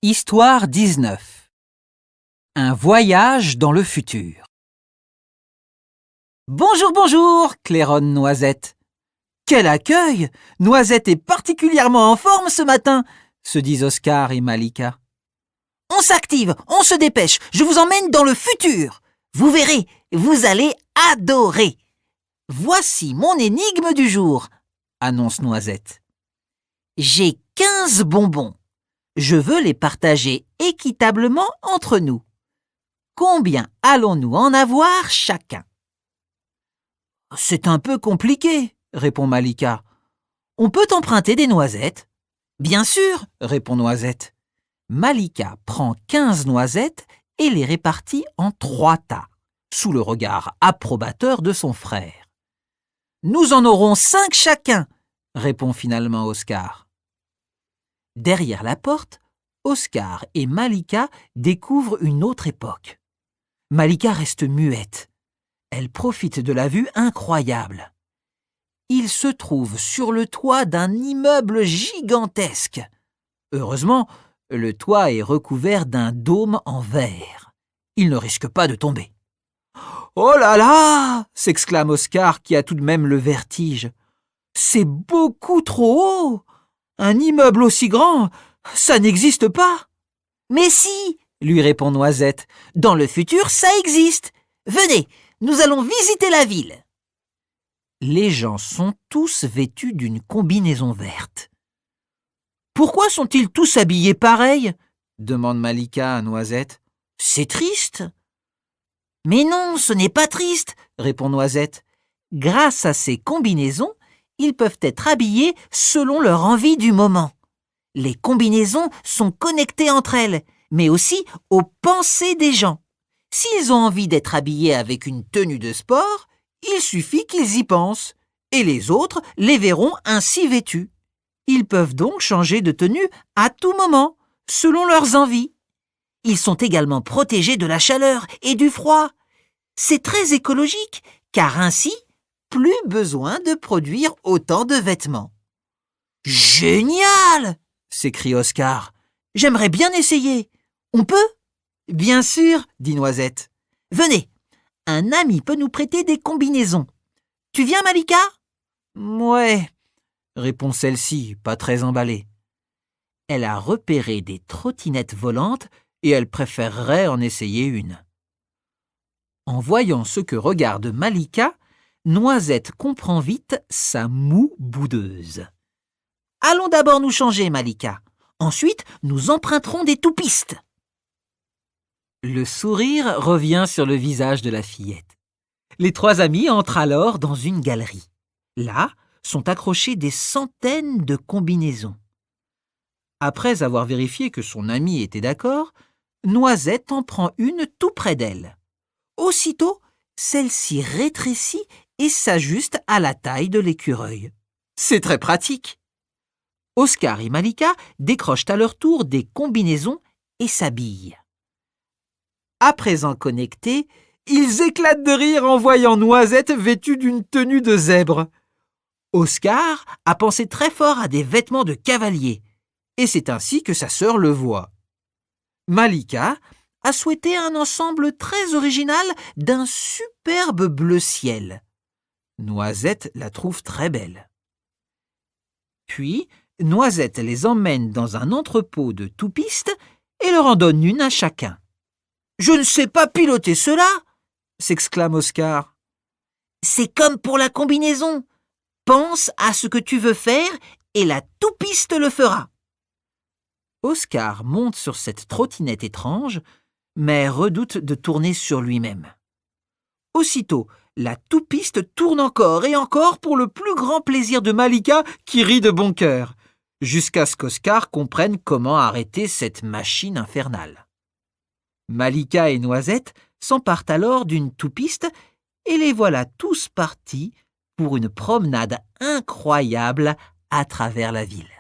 Histoire 19. Un voyage dans le futur. Bonjour, bonjour, claironne Noisette. Quel accueil! Noisette est particulièrement en forme ce matin, se disent Oscar et Malika. On s'active, on se dépêche, je vous emmène dans le futur. Vous verrez, vous allez adorer. Voici mon énigme du jour, annonce Noisette. J'ai 15 bonbons. Je veux les partager équitablement entre nous. Combien allons-nous en avoir chacun? C'est un peu compliqué, répond Malika. On peut emprunter des noisettes? Bien sûr, répond Noisette. Malika prend 15 noisettes et les répartit en 3 tas, sous le regard approbateur de son frère. Nous en aurons 5 chacun, répond finalement Oscar. Derrière la porte, Oscar et Malika découvrent une autre époque. Malika reste muette. Elle profite de la vue incroyable. Il se trouve sur le toit d'un immeuble gigantesque. Heureusement, le toit est recouvert d'un dôme en verre. Il ne risque pas de tomber. « Oh là là !» s'exclame Oscar qui a tout de même le vertige. « C'est beaucoup trop haut! Un immeuble aussi grand, ça n'existe pas !»« Mais si !» lui répond Noisette. « Dans le futur, ça existe. Venez, nous allons visiter la ville. » Les gens sont tous vêtus d'une combinaison verte. « Pourquoi sont-ils tous habillés pareil ?» demande Malika à Noisette. « C'est triste. » « Mais non, ce n'est pas triste, » répond Noisette. « Grâce à ces combinaisons, ils peuvent être habillés selon leur envie du moment. Les combinaisons sont connectées entre elles, mais aussi aux pensées des gens. S'ils ont envie d'être habillés avec une tenue de sport, il suffit qu'ils y pensent, et les autres les verront ainsi vêtus. Ils peuvent donc changer de tenue à tout moment, selon leurs envies. Ils sont également protégés de la chaleur et du froid. C'est très écologique, car ainsi, plus besoin de produire autant de vêtements. « Génial !» s'écrie Oscar. « J'aimerais bien essayer. On peut ?»« Bien sûr, » dit Noisette. « Venez, un ami peut nous prêter des combinaisons. Tu viens, Malika ?»« Ouais, » répond celle-ci, pas très emballée. Elle a repéré des trottinettes volantes et elle préférerait en essayer une. En voyant ce que regarde Malika, Noisette comprend vite sa moue boudeuse. « Allons d'abord nous changer, Malika. Ensuite, nous emprunterons des toupistes. » Le sourire revient sur le visage de la fillette. Les 3 amis entrent alors dans une galerie. Là sont accrochées des centaines de combinaisons. Après avoir vérifié que son amie était d'accord, Noisette en prend une tout près d'elle. Aussitôt, celle-ci rétrécit et s'ajuste à la taille de l'écureuil. C'est très pratique. Oscar et Malika décrochent à leur tour des combinaisons et s'habillent. À présent connectés, ils éclatent de rire en voyant Noisette vêtue d'une tenue de zèbre. Oscar a pensé très fort à des vêtements de cavalier, et c'est ainsi que sa sœur le voit. Malika a souhaité un ensemble très original d'un superbe bleu ciel. Noisette la trouve très belle. Puis, Noisette les emmène dans un entrepôt de toupistes et leur en donne une à chacun. « Je ne sais pas piloter cela !» s'exclame Oscar. « C'est comme pour la combinaison. Pense à ce que tu veux faire et la toupiste le fera. » Oscar monte sur cette trottinette étrange, mais redoute de tourner sur lui-même. Aussitôt, la toupiste tourne encore et encore pour le plus grand plaisir de Malika qui rit de bon cœur, jusqu'à ce qu'Oscar comprenne comment arrêter cette machine infernale. Malika et Noisette s'emparent alors d'une toupiste et les voilà tous partis pour une promenade incroyable à travers la ville.